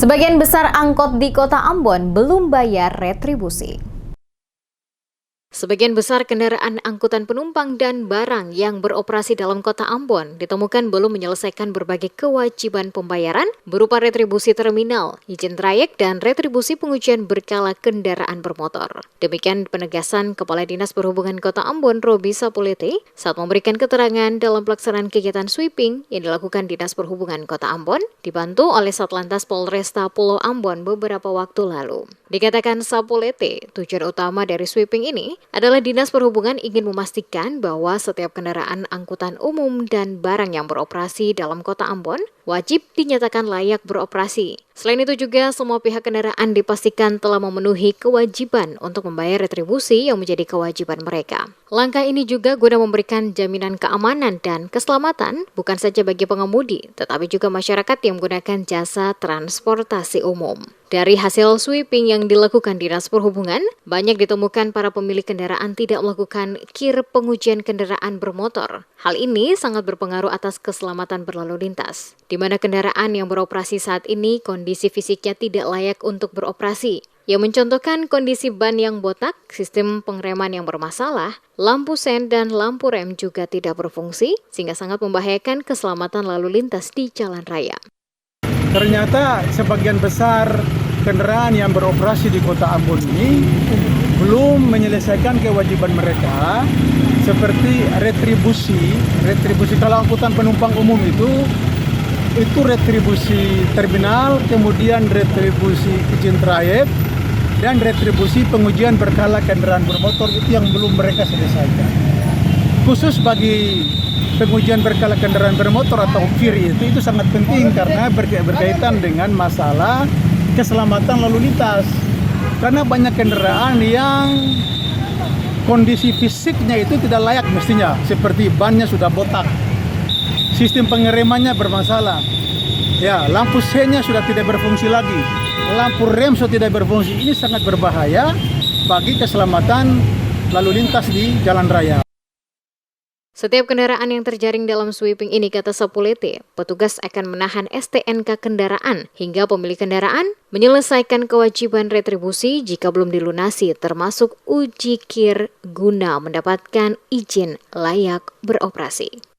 Sebagian besar angkot di Kota Ambon belum bayar retribusi. Sebagian besar kendaraan angkutan penumpang dan barang yang beroperasi dalam Kota Ambon ditemukan belum menyelesaikan berbagai kewajiban pembayaran berupa retribusi terminal, izin trayek, dan retribusi pengujian berkala kendaraan bermotor. Demikian penegasan Kepala Dinas Perhubungan Kota Ambon, Robi Sapulete, saat memberikan keterangan dalam pelaksanaan kegiatan sweeping yang dilakukan Dinas Perhubungan Kota Ambon, dibantu oleh Satlantas Polresta Pulau Ambon beberapa waktu lalu. Dikatakan Sapulete, tujuan utama dari sweeping ini adalah Dinas Perhubungan ingin memastikan bahwa setiap kendaraan angkutan umum dan barang yang beroperasi dalam Kota Ambon wajib dinyatakan layak beroperasi. Selain itu juga semua pihak kendaraan dipastikan telah memenuhi kewajiban untuk membayar retribusi yang menjadi kewajiban mereka. Langkah ini juga guna memberikan jaminan keamanan dan keselamatan bukan saja bagi pengemudi, tetapi juga masyarakat yang menggunakan jasa transportasi umum. Dari hasil sweeping yang dilakukan Dinas Perhubungan, banyak ditemukan para pemilik kendaraan tidak melakukan KIR pengujian kendaraan bermotor. Hal ini sangat berpengaruh atas keselamatan berlalu lintas, di mana kendaraan yang beroperasi saat ini kondisi fisiknya tidak layak untuk beroperasi. Yang mencontohkan kondisi ban yang botak, sistem pengereman yang bermasalah, lampu sen dan lampu rem juga tidak berfungsi, sehingga sangat membahayakan keselamatan lalu lintas di jalan raya. Ternyata sebagian besar kendaraan yang beroperasi di Kota Ambon ini belum menyelesaikan kewajiban mereka seperti retribusi kalau angkutan penumpang umum itu retribusi terminal, kemudian retribusi izin trayek, dan retribusi pengujian berkala kendaraan bermotor itu yang belum mereka selesaikan. Khusus bagi pengujian berkala kendaraan bermotor atau KIR itu sangat penting karena berkaitan dengan masalah keselamatan lalu lintas. Karena banyak kendaraan yang kondisi fisiknya itu tidak layak mestinya, seperti bannya sudah botak, sistem pengeremannya bermasalah, lampu sennya sudah tidak berfungsi lagi, lampu rem sudah tidak berfungsi. Ini sangat berbahaya bagi keselamatan lalu lintas di jalan raya. Setiap kendaraan yang terjaring dalam sweeping ini, kata Sapulete, petugas akan menahan STNK kendaraan hingga pemilik kendaraan menyelesaikan kewajiban retribusi jika belum dilunasi, termasuk uji KIR guna mendapatkan izin layak beroperasi.